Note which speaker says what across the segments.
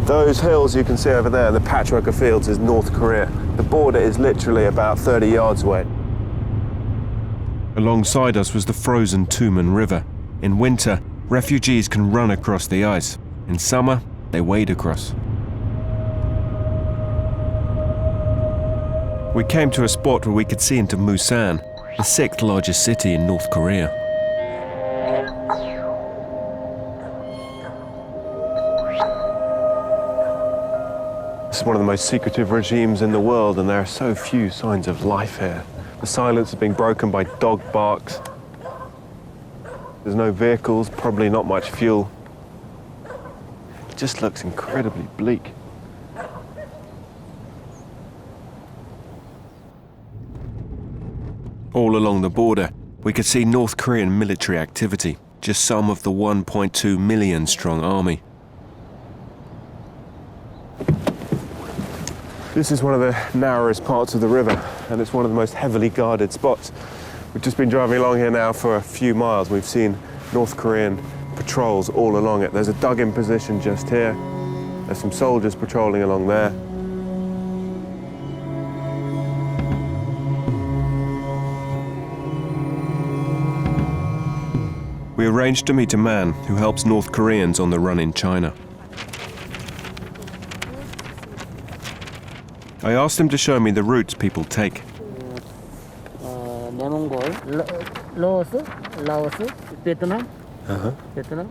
Speaker 1: Those hills you can see over there, the patchwork of fields, is North Korea. The border is literally about 30 yards away.
Speaker 2: Alongside us was the frozen Tumen River. In winter, refugees can run across the ice. In summer, they wade across. We came to a spot where we could see into Busan, the 6th largest city in North Korea.
Speaker 1: This is one of the most secretive regimes in the world, and there are so few signs of life here. The silence is being broken by dog barks. There's no vehicles, probably not much fuel. It just looks incredibly bleak.
Speaker 2: All along the border, we could see North Korean military activity, just some of the 1.2 million strong army.
Speaker 1: This is one of the narrowest parts of the river, and it's one of the most heavily guarded spots. We've just been driving along here now for a few miles. We've seen North Korean patrols all along it. There's a dug-in position just here. There's some soldiers patrolling along there.
Speaker 2: We arranged to meet a man who helps North Koreans on the run in China. I asked him to show me the routes people take.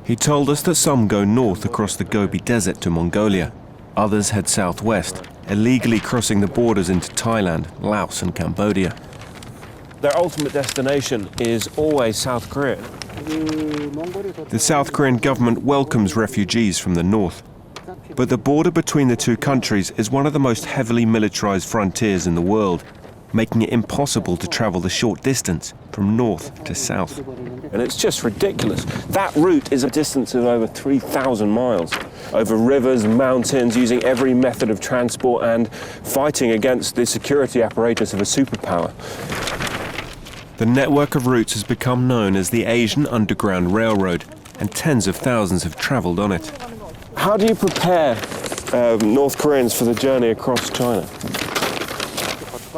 Speaker 2: He told us that some go north across the Gobi Desert to Mongolia. Others head southwest, illegally crossing the borders into Thailand, Laos and Cambodia.
Speaker 1: Their ultimate destination is always South Korea.
Speaker 2: The South Korean government welcomes refugees from the north. But the border between the two countries is one of the most heavily militarized frontiers in the world, making it impossible to travel the short distance from north to south.
Speaker 1: And it's just ridiculous. That route is a distance of over 3,000 miles, over rivers, mountains, using every method of transport and fighting against the security apparatus of a superpower.
Speaker 2: The network of routes has become known as the Asian Underground Railroad, and tens of thousands have traveled on it.
Speaker 1: How do you prepare North Koreans for the journey across China?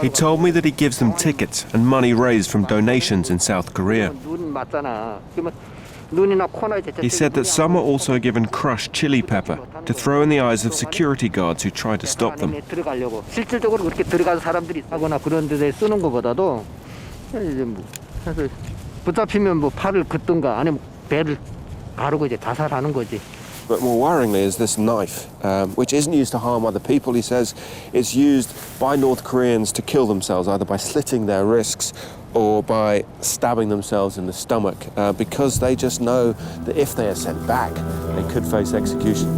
Speaker 2: He told me that he gives them tickets and money raised from donations in South Korea. He said that some are also given crushed chili pepper to throw in the eyes of security guards who try to stop them.
Speaker 1: But more worryingly is this knife, which isn't used to harm other people. He says it's used by North Koreans to kill themselves, either by slitting their wrists or by stabbing themselves in the stomach, because they just know that if they are sent back, they could face execution.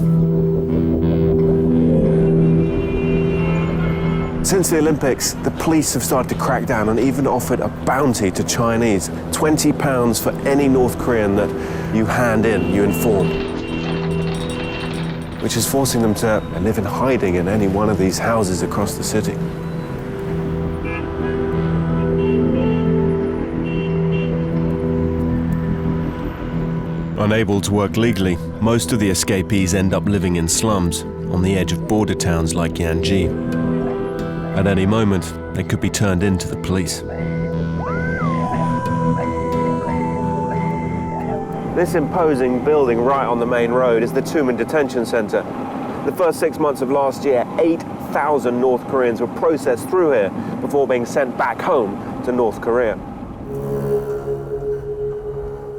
Speaker 1: Since the Olympics, the police have started to crack down and even offered a bounty to Chinese, £20 for any North Korean that you hand in, you inform, which is forcing them to live in hiding in any one of these houses across the city.
Speaker 2: Unable to work legally, most of the escapees end up living in slums on the edge of border towns like Yanji. At any moment, they could be turned in to the police.
Speaker 1: This imposing building right on the main road is the Tumen Detention Center. The first 6 months of last year, 8,000 North Koreans were processed through here before being sent back home to North Korea.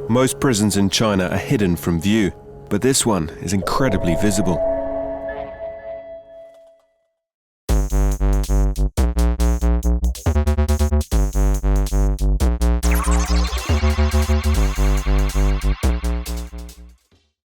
Speaker 2: Most prisons in China are hidden from view, but this one is incredibly visible.